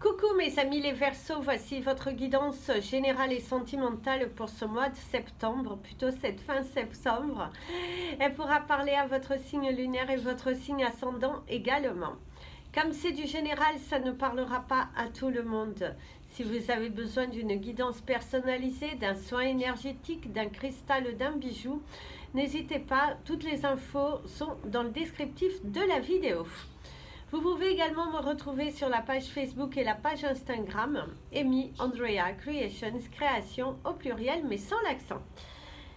Coucou mes amis les Verseaux, voici votre guidance générale et sentimentale pour ce mois de septembre, plutôt cette fin septembre. Elle pourra parler à votre signe lunaire et votre signe ascendant également. Comme c'est du général, ça ne parlera pas à tout le monde. Si vous avez besoin d'une guidance personnalisée, d'un soin énergétique, d'un cristal ou d'un bijou, n'hésitez pas, toutes les infos sont dans le descriptif de la vidéo. Vous pouvez également me retrouver sur la page Facebook et la page Instagram, Amy Andrea Creations, création au pluriel mais sans l'accent.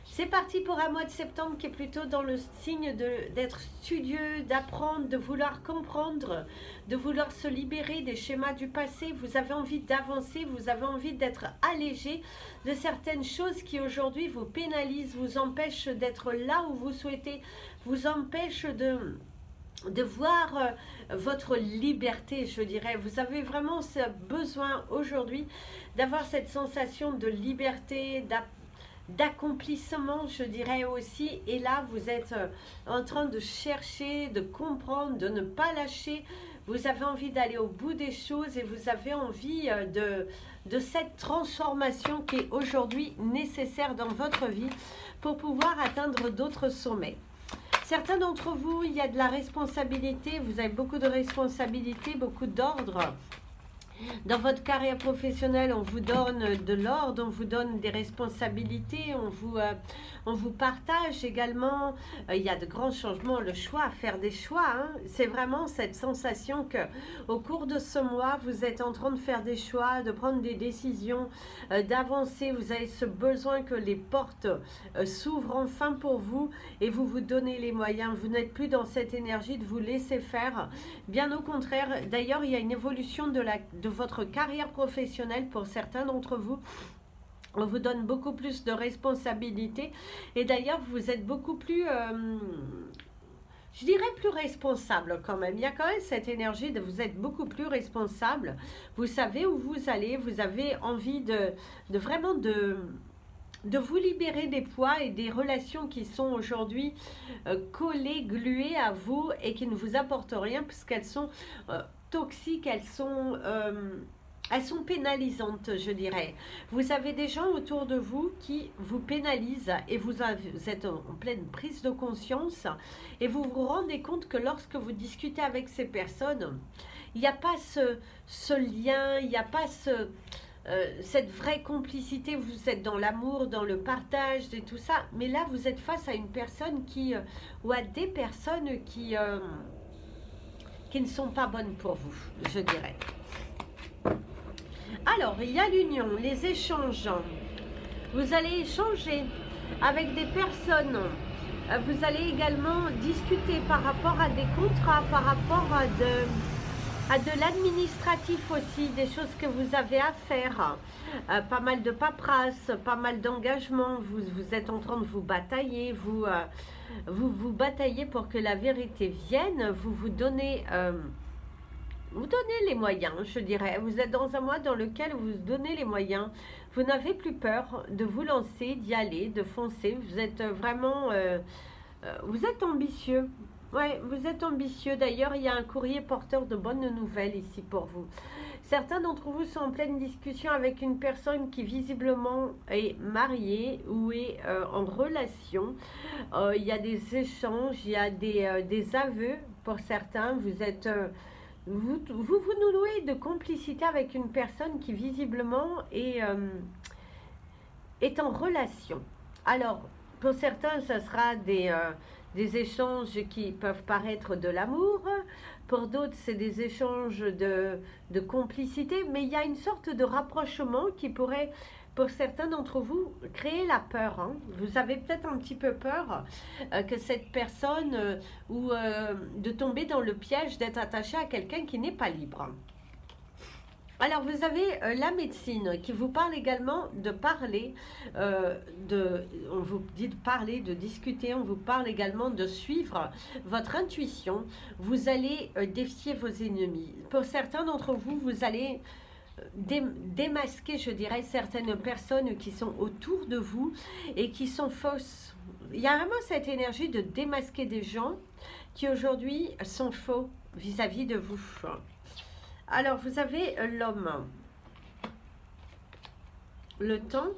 C'est parti pour un mois de septembre qui est plutôt dans le signe d'être studieux, d'apprendre, de vouloir comprendre, de vouloir se libérer des schémas du passé. Vous avez envie d'avancer, vous avez envie d'être allégé de certaines choses qui aujourd'hui vous pénalisent, vous empêchent d'être là où vous souhaitez, vous empêchent de voir votre liberté, je dirais. Vous avez vraiment ce besoin aujourd'hui d'avoir cette sensation de liberté, d'accomplissement, je dirais aussi. Et là, vous êtes en train de chercher, de comprendre, de ne pas lâcher. Vous avez envie d'aller au bout des choses et vous avez envie de cette transformation qui est aujourd'hui nécessaire dans votre vie pour pouvoir atteindre d'autres sommets. Certains d'entre vous, il y a de la responsabilité, vous avez beaucoup de responsabilités, beaucoup d'ordre. Dans votre carrière professionnelle, on vous donne de l'ordre, on vous donne des responsabilités, on vous partage également. Il y a de grands changements, le choix, faire des choix. Hein. C'est vraiment cette sensation que, au cours de ce mois, vous êtes en train de faire des choix, de prendre des décisions, d'avancer. Vous avez ce besoin que les portes s'ouvrent enfin pour vous et vous vous donnez les moyens. Vous n'êtes plus dans cette énergie de vous laisser faire. Bien au contraire, d'ailleurs, il y a une évolution de votre carrière professionnelle pour certains d'entre vous. On vous donne beaucoup plus de responsabilités et d'ailleurs vous êtes beaucoup plus, je dirais plus responsable quand même. Il y a quand même cette énergie de vous êtes beaucoup plus responsable. Vous savez où vous allez, vous avez envie de vraiment de vous libérer des poids et des relations qui sont aujourd'hui collées, gluées à vous et qui ne vous apportent rien puisqu'elles sont toxiques, elles sont pénalisantes, je dirais. Vous avez des gens autour de vous qui vous pénalisent et vous êtes en pleine prise de conscience et vous vous rendez compte que lorsque vous discutez avec ces personnes, il n'y a pas ce lien, il n'y a pas cette vraie complicité. Vous êtes dans l'amour, dans le partage et tout ça, mais là vous êtes face à une personne ou à des personnes qui ne sont pas bonnes pour vous, je dirais. Alors, il y a l'union, les échanges. Vous allez échanger avec des personnes. Vous allez également discuter par rapport à des contrats, par rapport à de l'administratif aussi, des choses que vous avez à faire. Pas mal de paperasse, pas mal d'engagement. Vous êtes en train de vous batailler, vous bataillez pour que la vérité vienne. Vous donnez les moyens, je dirais. Vous êtes dans un mois dans lequel vous donnez les moyens. Vous n'avez plus peur de vous lancer, d'y aller, de foncer. Vous êtes vraiment... vous êtes ambitieux. Ouais, vous êtes ambitieux. D'ailleurs, il y a un courrier porteur de bonnes nouvelles ici pour vous. Certains d'entre vous sont en pleine discussion avec une personne qui visiblement est mariée ou est en relation. Il y a des échanges, il y a des aveux pour certains. Vous êtes... vous nouez de complicité avec une personne qui visiblement est en relation. Alors, pour certains, ce sera des échanges qui peuvent paraître de l'amour. Pour d'autres, c'est des échanges de complicité. Mais il y a une sorte de rapprochement qui pourrait, pour certains d'entre vous, créer la peur. Hein. Vous avez peut-être un petit peu peur que cette personne ou de tomber dans le piège d'être attaché à quelqu'un qui n'est pas libre. Alors, vous avez la médecine qui vous parle également de parler, on vous dit de parler, de discuter, on vous parle également de suivre votre intuition. Vous allez défier vos ennemis. Pour certains d'entre vous, vous allez démasquer, je dirais, certaines personnes qui sont autour de vous et qui sont fausses. Il y a vraiment cette énergie de démasquer des gens qui aujourd'hui sont faux vis-à-vis de vous. Alors, vous avez l'homme. Le temps.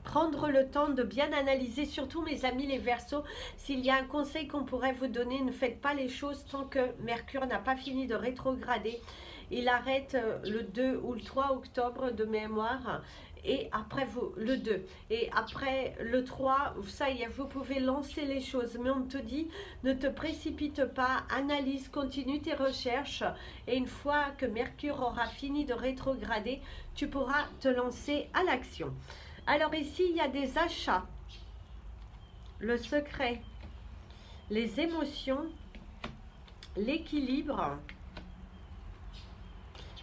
Prendre le temps de bien analyser, surtout mes amis les Verseaux, s'il y a un conseil qu'on pourrait vous donner, ne faites pas les choses tant que Mercure n'a pas fini de rétrograder. Il arrête le 2 ou le 3 octobre de mémoire. Et après vous, le 2. Et après le 3, ça y est, vous pouvez lancer les choses. Mais on te dit, ne te précipite pas, analyse, continue tes recherches. Et une fois que Mercure aura fini de rétrograder, tu pourras te lancer à l'action. Alors ici, il y a des achats. Le secret, les émotions, l'équilibre,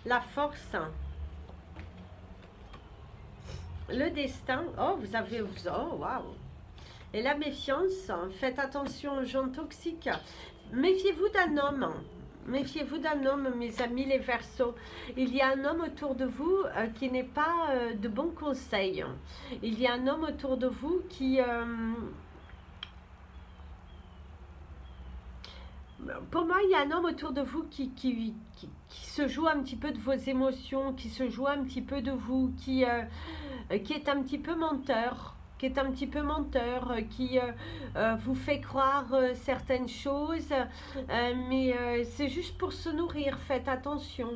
la force, le destin. Oh, vous avez... Oh, waouh. Et la méfiance. Faites attention aux gens toxiques. Méfiez-vous d'un homme. Méfiez-vous d'un homme, mes amis les Verseaux. Il y a un homme autour de vous qui n'est pas de bons conseils. Il y a un homme autour de vous qui... pour moi, il y a un homme autour de vous qui se joue un petit peu de vos émotions, qui se joue un petit peu de vous, qui est un petit peu menteur, qui vous fait croire certaines choses, mais c'est juste pour se nourrir. Faites attention,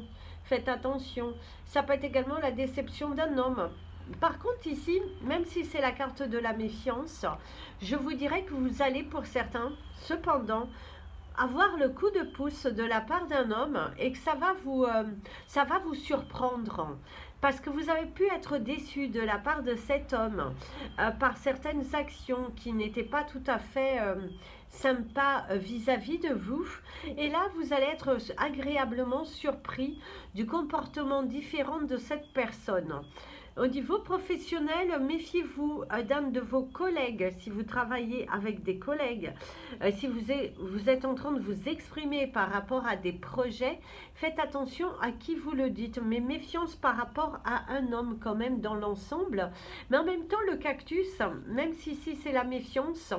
faites attention. Ça peut être également la déception d'un homme. Par contre ici, même si c'est la carte de la méfiance, je vous dirais que vous allez pour certains, cependant, avoir le coup de pouce de la part d'un homme et que ça va vous surprendre. Parce que vous avez pu être déçu de la part de cet homme par certaines actions qui n'étaient pas tout à fait sympas vis-à-vis de vous. Et là, vous allez être agréablement surpris du comportement différent de cette personne. Au niveau professionnel, méfiez-vous d'un de vos collègues, si vous travaillez avec des collègues, si vous êtes en train de vous exprimer par rapport à des projets, faites attention à qui vous le dites, mais méfiance par rapport à un homme quand même dans l'ensemble. Mais en même temps, le cactus, même si ici c'est la méfiance,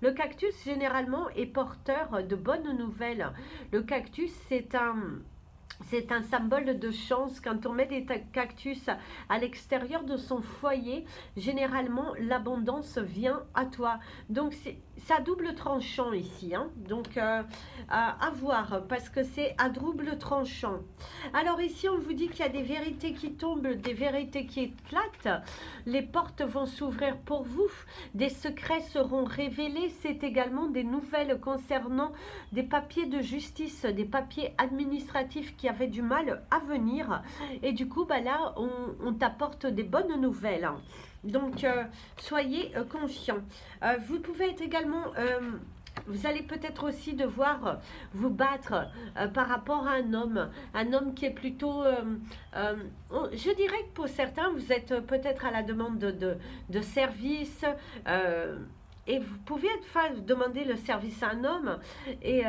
le cactus généralement est porteur de bonnes nouvelles. Le cactus, c'est un symbole de chance. Quand on met des cactus à l'extérieur de son foyer, généralement l'abondance vient à toi. Donc c'est à double tranchant ici, hein. Donc à voir, parce que c'est à double tranchant. Alors ici on vous dit qu'il y a des vérités qui tombent, des vérités qui éclatent. Les portes vont s'ouvrir pour vous, des secrets seront révélés. C'est également des nouvelles concernant des papiers de justice, des papiers administratifs qui avaient du mal à venir, et du coup là on t'apporte des bonnes nouvelles. Donc soyez confiants. Vous pouvez être également vous allez peut-être aussi devoir vous battre par rapport à un homme qui est plutôt je dirais que pour certains vous êtes peut-être à la demande de services, et vous pouvez demander le service à un homme, et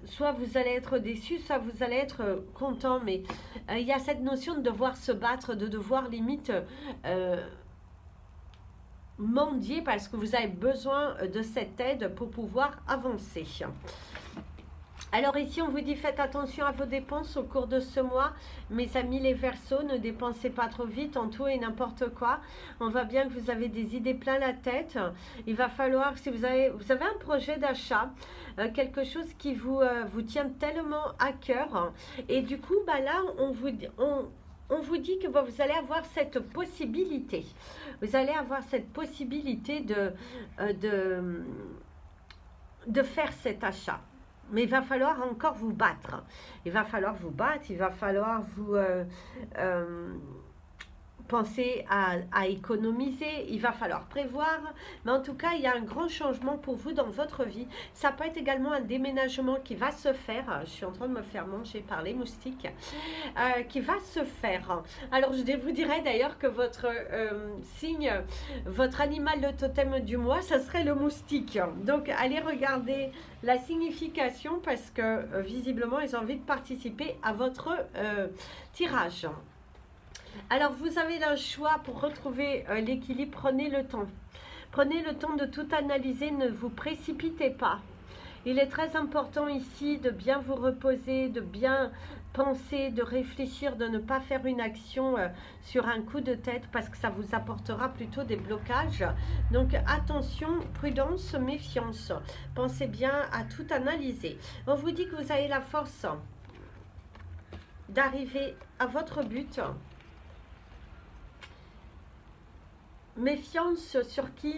soit vous allez être déçu, soit vous allez être content, mais il y a cette notion de devoir se battre, de devoir limite mendier, parce que vous avez besoin de cette aide pour pouvoir avancer. Alors ici, on vous dit faites attention à vos dépenses au cours de ce mois. Mes amis les Verseaux, ne dépensez pas trop vite en tout et n'importe quoi. On voit bien que vous avez des idées plein la tête. Il va falloir, si vous avez un projet d'achat, quelque chose qui vous tient tellement à cœur. Et du coup, là, on vous dit que vous allez avoir cette possibilité. Vous allez avoir cette possibilité de faire cet achat. Mais il va falloir encore vous battre. Il va falloir vous battre, il va falloir vous penser à économiser, il va falloir prévoir. Mais en tout cas, il y a un grand changement pour vous dans votre vie. Ça peut être également un déménagement qui va se faire. Je suis en train de me faire manger par les moustiques. Qui va se faire. Alors, je vous dirais d'ailleurs que votre signe, votre animal de totem du mois, ça serait le moustique. Donc, allez regarder la signification, parce que visiblement, ils ont envie de participer à votre tirage. Alors, vous avez le choix pour retrouver l'équilibre. Prenez le temps. Prenez le temps de tout analyser, ne vous précipitez pas. Il est très important ici de bien vous reposer, de bien penser, de réfléchir, de ne pas faire une action sur un coup de tête parce que ça vous apportera plutôt des blocages. Donc attention, prudence, méfiance. Pensez bien à tout analyser. On vous dit que vous avez la force d'arriver à votre but. Méfiance sur qui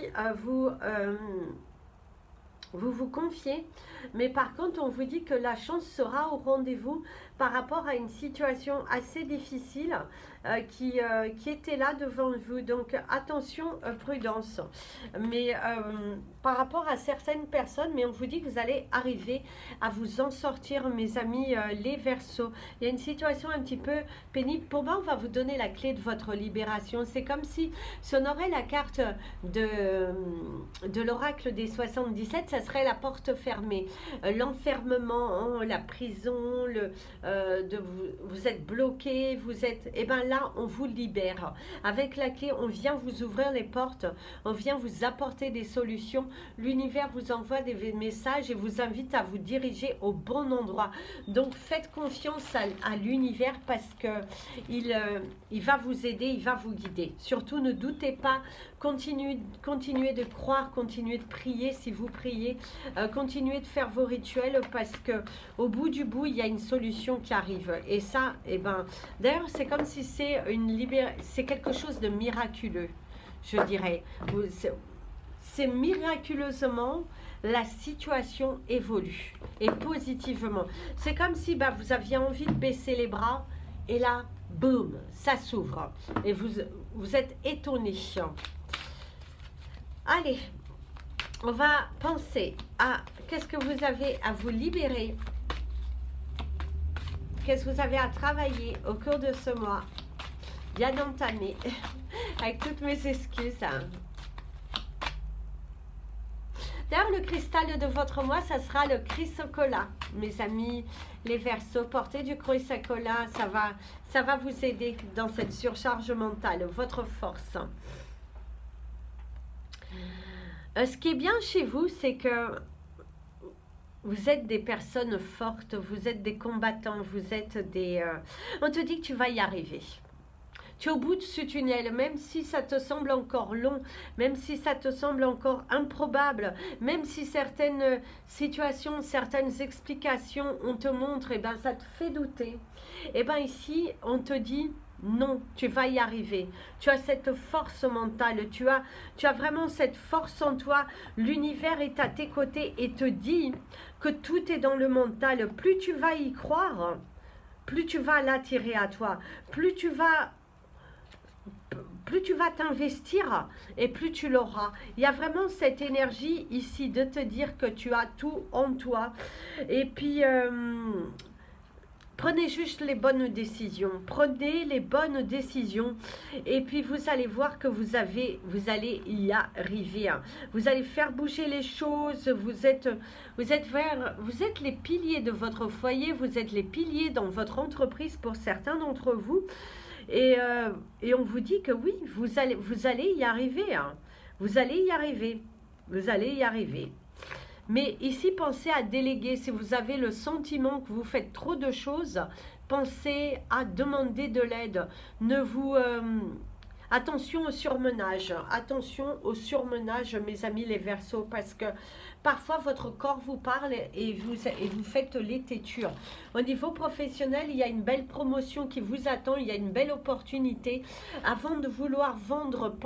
vous confiez, mais par contre on vous dit que la chance sera au rendez-vous par rapport à une situation assez difficile qui était là devant vous. Donc attention, prudence. Mais par rapport à certaines personnes, mais on vous dit que vous allez arriver à vous en sortir, mes amis les Verseaux. Il y a une situation un petit peu pénible. Pour moi, on va vous donner la clé de votre libération. C'est comme si on aurait la carte de l'oracle des 77, ça serait la porte fermée, l'enfermement, la prison, vous êtes bloqué, vous êtes, et bien là on vous libère avec la clé. On vient vous ouvrir les portes, on vient vous apporter des solutions. L'univers vous envoie des messages et vous invite à vous diriger au bon endroit. Donc faites confiance à l'univers parce que il va vous aider, il va vous guider. Surtout ne doutez pas, continuez de croire, continuez de prier si vous priez, continuez de faire vos rituels parce que au bout du bout il y a une solution qui arrive. Et ça, eh ben, d'ailleurs c'est comme si c'est c'est quelque chose de miraculeux, je dirais. C'est miraculeusement la situation évolue et positivement. C'est comme si vous aviez envie de baisser les bras et là, boum, ça s'ouvre et vous êtes étonné. Allez, on va penser à qu'est-ce que vous avez à vous libérer, qu'est-ce que vous avez à travailler au cours de ce mois bien entamé, avec toutes mes excuses. D'ailleurs, le cristal de votre mois, ça sera le chrysocolla. Mes amis, les Verseaux, portez du chrysocolla, ça va vous aider dans cette surcharge mentale, votre force. Ce qui est bien chez vous, c'est que vous êtes des personnes fortes, vous êtes des combattants, vous êtes des... on te dit que tu vas y arriver. Tu es au bout de ce tunnel, même si ça te semble encore long, même si ça te semble encore improbable, même si certaines situations, certaines explications, on te montre, et ben ça te fait douter. Et ben ici, on te dit... non, tu vas y arriver. Tu as cette force mentale, tu as vraiment cette force en toi. L'univers est à tes côtés et te dit que tout est dans le mental. Plus tu vas y croire, plus tu vas l'attirer à toi. Plus tu vas t'investir et plus tu l'auras. Il y a vraiment cette énergie ici de te dire que tu as tout en toi. Et puis... prenez juste les bonnes décisions. Prenez les bonnes décisions. Et puis vous allez voir que vous allez y arriver. Vous allez faire bouger les choses. Vous êtes les piliers de votre foyer. Vous êtes les piliers dans votre entreprise pour certains d'entre vous. Et on vous dit que oui, vous allez y arriver. Vous allez y arriver. Vous allez y arriver. Mais ici, pensez à déléguer. Si vous avez le sentiment que vous faites trop de choses, pensez à demander de l'aide. Attention au surmenage. Attention au surmenage, mes amis les Verseaux, parce que parfois votre corps vous parle et vous faites les têtures. Au niveau professionnel, il y a une belle promotion qui vous attend. Il y a une belle opportunité. Avant de vouloir vendre,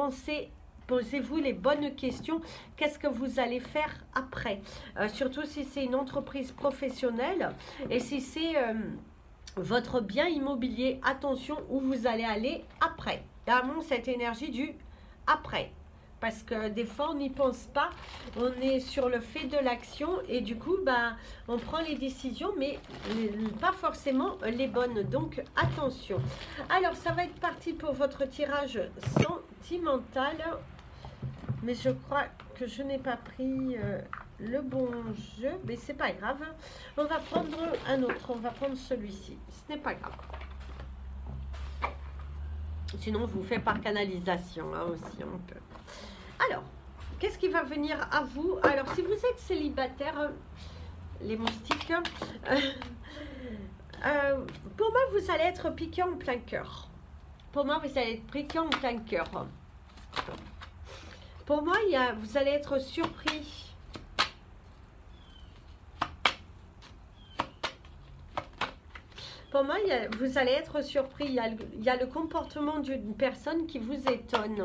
posez-vous les bonnes questions. Qu'est-ce que vous allez faire après? Surtout si c'est une entreprise professionnelle et si c'est votre bien immobilier. Attention où vous allez aller après. Vraiment cette énergie du après. Parce que des fois, on n'y pense pas. On est sur le fait de l'action et du coup, on prend les décisions, mais pas forcément les bonnes. Donc, attention. Alors, ça va être parti pour votre tirage sentimental. Mais je crois que je n'ai pas pris le bon jeu. Mais c'est pas grave. On va prendre un autre. On va prendre celui-ci. Ce n'est pas grave. Sinon, je vous fais par canalisation aussi. On peut. Alors, qu'est-ce qui va venir à vous? Alors, si vous êtes célibataire, les moustiques, Pour moi, vous allez être piqué en plein cœur. Pour moi, vous allez être piqué en plein cœur. Pour moi, vous allez être surpris. Pour moi, vous allez être surpris. Il y a le comportement d'une personne qui vous étonne.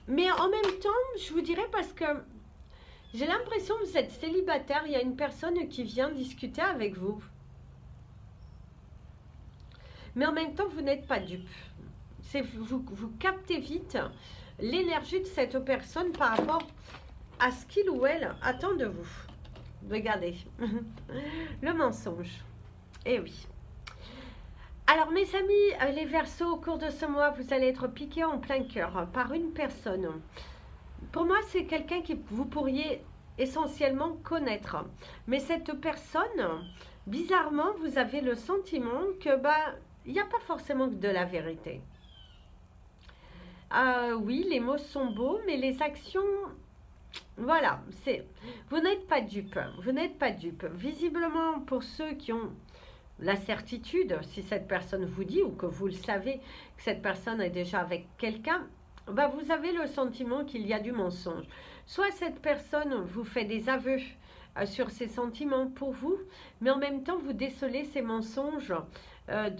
Mais en même temps, je vous dirais parce que j'ai l'impression que vous êtes célibataire. Il y a une personne qui vient discuter avec vous. Mais en même temps, vous n'êtes pas dupe. Vous captez vite l'énergie de cette personne par rapport à ce qu'il ou elle attend de vous. Regardez. Le mensonge. Eh oui. Alors mes amis, les Verseaux, au cours de ce mois, vous allez être piqués en plein cœur par une personne. Pour moi, c'est quelqu'un que vous pourriez essentiellement connaître. Mais cette personne, bizarrement, vous avez le sentiment que il n'y a pas forcément de la vérité. Oui, les mots sont beaux, mais les actions... Voilà, vous n'êtes pas dupe. Vous n'êtes pas dupe. Visiblement, pour ceux qui ont la certitude, si cette personne vous dit ou que vous le savez, que cette personne est déjà avec quelqu'un, vous avez le sentiment qu'il y a du mensonge. Soit cette personne vous fait des aveux sur ses sentiments pour vous, mais en même temps vous décelez ces mensonges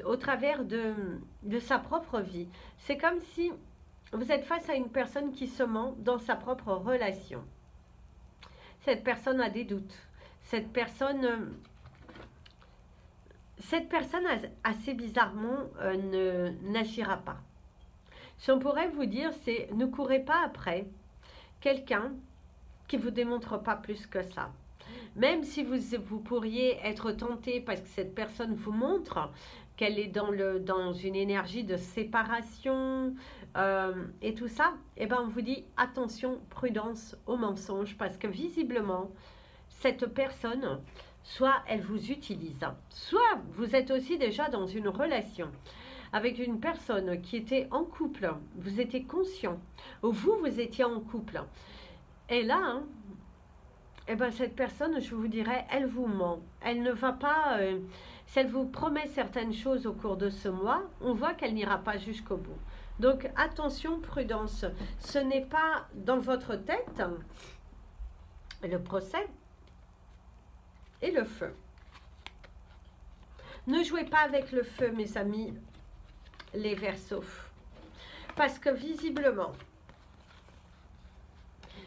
au travers de sa propre vie. C'est comme si vous êtes face à une personne qui se ment dans sa propre relation. Cette personne a des doutes. Cette personne assez bizarrement n'agira pas. Si on pourrait vous dire, c'est ne courez pas après quelqu'un qui ne vous démontre pas plus que ça. Même si vous pourriez être tenté parce que cette personne vous montre qu'elle est dans une énergie de séparation et tout ça, on vous dit attention, prudence aux mensonges parce que visiblement, cette personne, soit elle vous utilise, soit vous êtes aussi déjà dans une relation avec une personne qui était en couple, vous étiez conscient, ou vous étiez en couple. Et là, cette personne, je vous dirais, elle vous ment. Elle ne va pas... si elle vous promet certaines choses au cours de ce mois, on voit qu'elle n'ira pas jusqu'au bout. Donc, attention, prudence. Ce n'est pas dans votre tête le procès et le feu. Ne jouez pas avec le feu, mes amis, les Verseaux. Parce que visiblement,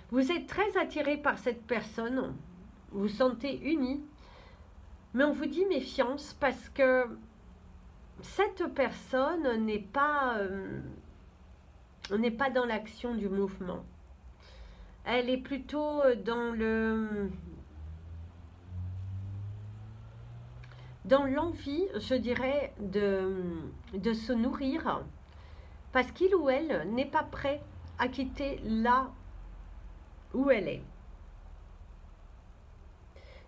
vous êtes très attiré par cette personne, vous vous sentez unis, mais on vous dit méfiance parce que cette personne n'est pas dans l'action du mouvement. Elle est plutôt dans l'envie, je dirais, de se nourrir, parce qu'il ou elle n'est pas prêt à quitter là où elle est.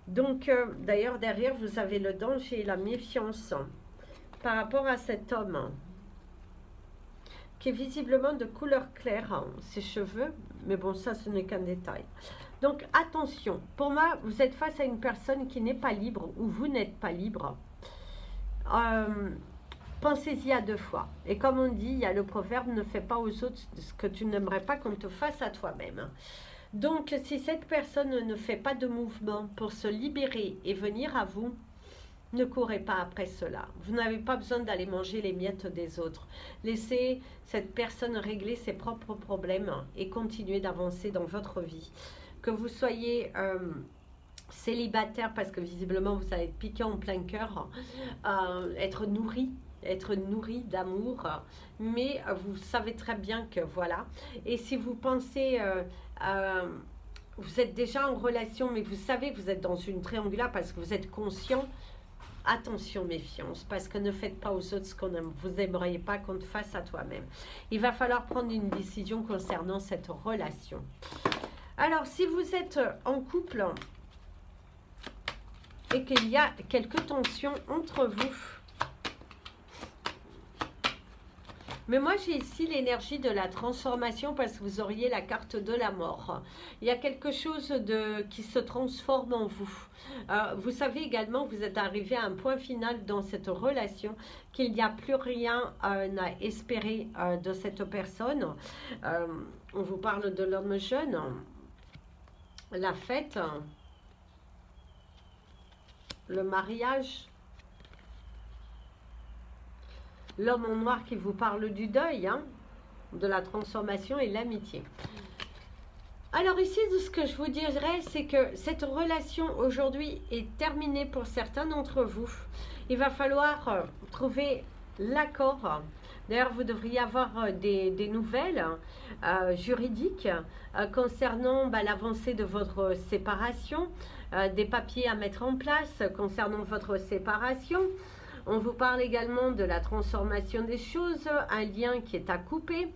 Donc, d'ailleurs, derrière, vous avez le danger et la méfiance par rapport à cet homme qui est visiblement de couleur claire, ses cheveux, mais bon, ça, ce n'est qu'un détail. Donc, attention, pour moi, vous êtes face à une personne qui n'est pas libre ou vous n'êtes pas libre. Pensez-y à deux fois. Et comme on dit, il y a le proverbe, ne fais pas aux autres ce que tu n'aimerais pas qu'on te fasse à toi-même. Donc, si cette personne ne fait pas de mouvement pour se libérer et venir à vous, ne courez pas après cela. Vous n'avez pas besoin d'aller manger les miettes des autres. Laissez cette personne régler ses propres problèmes et continuer d'avancer dans votre vie. Que vous soyez célibataire, parce que visiblement vous allez être piqué en plein cœur, être nourri d'amour, mais vous savez très bien que voilà. Et si vous pensez, vous êtes déjà en relation, mais vous savez que vous êtes dans une triangulaire parce que vous êtes conscient, attention, méfiance, parce que ne faites pas aux autres ce qu'on aime. Vous n'aimeriez pas qu'on te fasse à toi-même. Il va falloir prendre une décision concernant cette relation. Alors, si vous êtes en couple et qu'il y a quelques tensions entre vous, Mais moi, j'ai ici l'énergie de la transformation parce que vous auriez la carte de la mort. Il y a quelque chose qui se transforme en vous. Vous savez également que vous êtes arrivé à un point final dans cette relation, qu'il n'y a plus rien à espérer de cette personne. On vous parle de l'homme jeune, la fête, le mariage. L'homme en noir qui vous parle du deuil, hein, de la transformation et l'amitié. Alors ici, ce que je vous dirais, c'est que cette relation aujourd'hui est terminée pour certains d'entre vous. Il va falloir trouver l'accord. D'ailleurs, vous devriez avoir des nouvelles juridiques concernant l'avancée de votre séparation, des papiers à mettre en place concernant votre séparation. On vous parle également de la transformation des choses, un lien qui est à couper,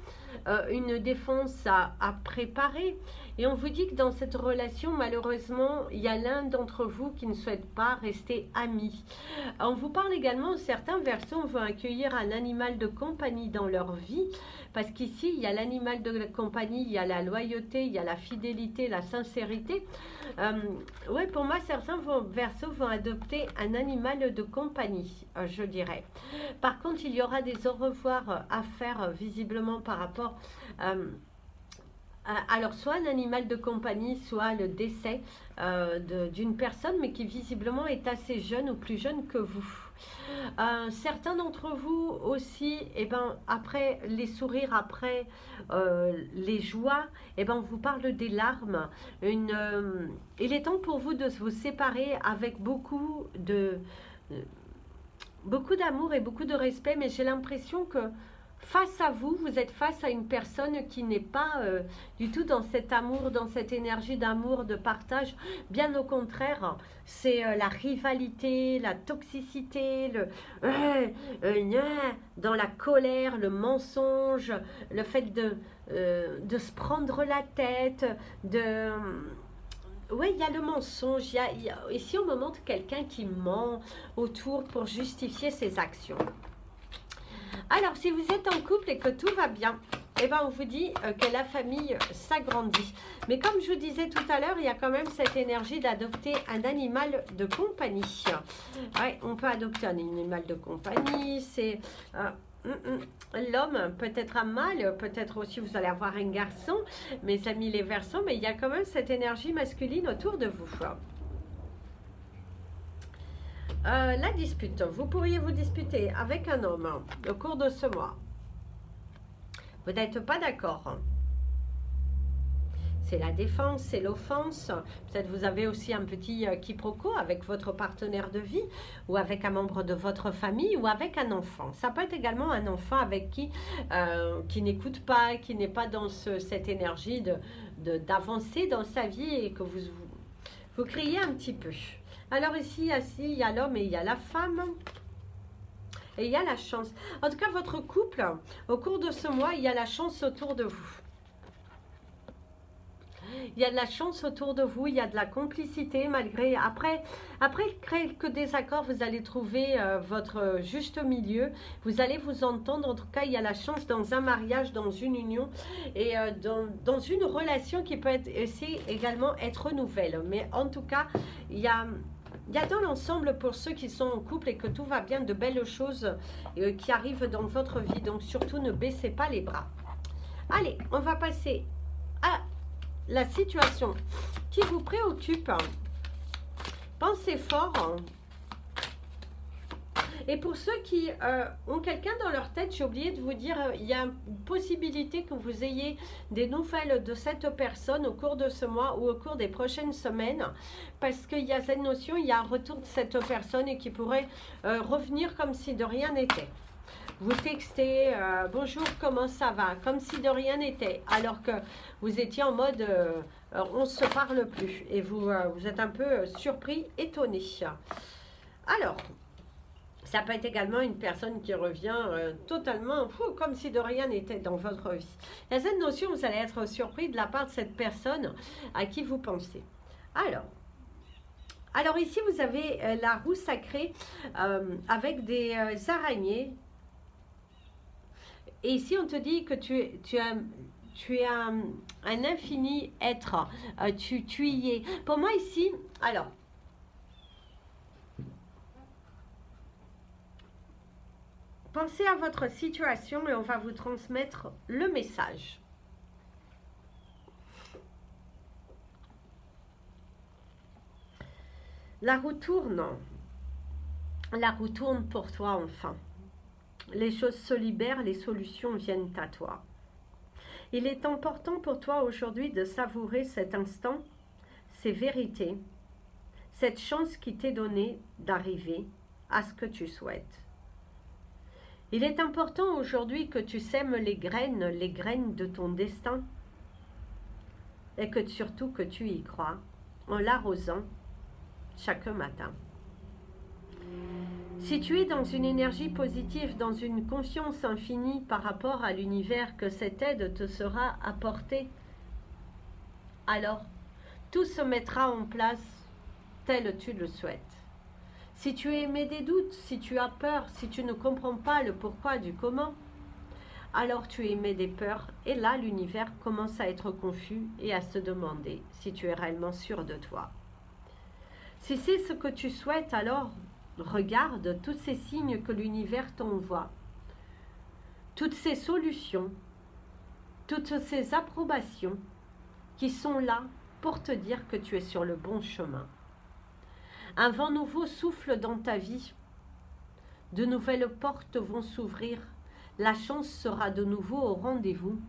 une défense à préparer. Et on vous dit que dans cette relation, malheureusement, il y a l'un d'entre vous qui ne souhaite pas rester ami. On vous parle également, certains versos vont accueillir un animal de compagnie dans leur vie. Parce qu'ici, il y a l'animal de compagnie, il y a la loyauté, il y a la fidélité, la sincérité. Oui, pour moi, certains versos vont adopter un animal de compagnie, je dirais. Par contre, il y aura des au revoir à faire visiblement par rapport alors soit un animal de compagnie, soit le décès d'une personne, mais qui visiblement est assez jeune ou plus jeune que vous. Certains d'entre vous aussi, après les sourires, après les joies, on vous parle des larmes. Il est temps pour vous de vous séparer avec beaucoup d'amour et beaucoup de respect, mais j'ai l'impression que face à vous, vous êtes face à une personne qui n'est pas du tout dans cet amour, dans cette énergie d'amour, de partage. Bien au contraire, c'est la rivalité, la toxicité, dans la colère, le mensonge, le fait de se prendre la tête, oui, il y a le mensonge. Ici, on me montre quelqu'un qui ment autour pour justifier ses actions. Alors, si vous êtes en couple et que tout va bien, on vous dit que la famille s'agrandit. Mais comme je vous disais tout à l'heure, il y a quand même cette énergie d'adopter un animal de compagnie. Ouais, on peut adopter un animal de compagnie. C'est l'homme, peut-être un mâle, peut-être aussi vous allez avoir un garçon. Mes amis les Verseaux, mais il y a quand même cette énergie masculine autour de vous. La dispute, vous pourriez vous disputer avec un homme au cours de ce mois. Vous n'êtes pas d'accord. C'est la défense, c'est l'offense. Peut-être vous avez aussi un petit quiproquo avec votre partenaire de vie ou avec un membre de votre famille ou avec un enfant. Ça peut être également un enfant avec qui n'écoute pas, qui n'est pas dans cette énergie d'avancer dans sa vie et que vous criez un petit peu. Alors ici, il y a l'homme et il y a la femme. Et il y a la chance. En tout cas, votre couple, au cours de ce mois, il y a la chance autour de vous. Il y a de la chance autour de vous, il y a de la complicité malgré... Après quelques désaccords, vous allez trouver votre juste milieu. Vous allez vous entendre. En tout cas, il y a la chance dans un mariage, dans une union et dans une relation qui peut également être nouvelle. Mais en tout cas, il y a dans l'ensemble, pour ceux qui sont en couple et que tout va bien, de belles choses qui arrivent dans votre vie. Donc surtout, ne baissez pas les bras. Allez, on va passer à la situation qui vous préoccupe. Pensez fort. Et pour ceux qui ont quelqu'un dans leur tête, j'ai oublié de vous dire, il y a une possibilité que vous ayez des nouvelles de cette personne au cours de ce mois ou au cours des prochaines semaines. Parce qu'il y a cette notion, il y a un retour de cette personne et qui pourrait revenir comme si de rien n'était. Vous textez bonjour, comment ça va, comme si de rien n'était, alors que vous étiez en mode on ne se parle plus et vous êtes un peu surpris, étonné. Alors, ça peut être également une personne qui revient totalement comme si de rien n'était dans votre vie. Il y a cette notion, vous allez être surpris de la part de cette personne à qui vous pensez. Alors ici, vous avez la roue sacrée avec des araignées. et ici, on te dit que tu es un infini être. Tu y es. Pour moi, ici, alors, pensez à votre situation et on va vous transmettre le message. La roue tourne. La roue tourne pour toi enfin. Les choses se libèrent, les solutions viennent à toi. Il est important pour toi aujourd'hui de savourer cet instant, ces vérités, cette chance qui t'est donnée d'arriver à ce que tu souhaites. Il est important aujourd'hui que tu sèmes les graines de ton destin et que surtout que tu y crois en l'arrosant chaque matin. Si tu es dans une énergie positive, dans une confiance infinie par rapport à l'univers que cette aide te sera apportée, alors tout se mettra en place tel tu le souhaites. Si tu émets des doutes, si tu as peur, si tu ne comprends pas le pourquoi du comment, alors tu émets des peurs et là l'univers commence à être confus et à se demander si tu es réellement sûr de toi. Si c'est ce que tu souhaites, alors regarde tous ces signes que l'univers t'envoie, toutes ces solutions, toutes ces approbations qui sont là pour te dire que tu es sur le bon chemin. Un vent nouveau souffle dans ta vie, de nouvelles portes vont s'ouvrir, la chance sera de nouveau au rendez-vous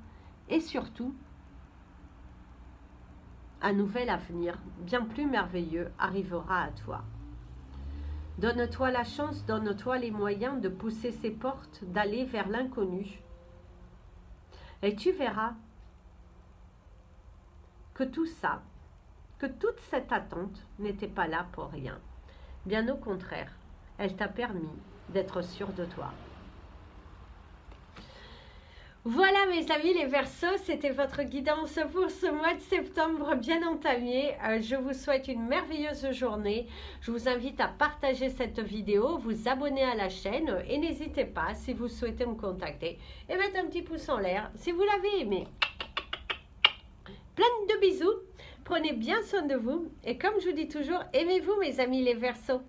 et surtout, un nouvel avenir bien plus merveilleux arrivera à toi. Donne-toi la chance, donne-toi les moyens de pousser ces portes, d'aller vers l'inconnu. Et tu verras que tout ça, que toute cette attente n'était pas là pour rien. Bien au contraire, elle t'a permis d'être sûr de toi. Voilà mes amis les Verseaux, c'était votre guidance pour ce mois de septembre bien entamé. Je vous souhaite une merveilleuse journée. Je vous invite à partager cette vidéo, vous abonner à la chaîne et n'hésitez pas si vous souhaitez me contacter et mettre un petit pouce en l'air si vous l'avez aimé. Plein de bisous, prenez bien soin de vous et comme je vous dis toujours, aimez-vous mes amis les Verseaux.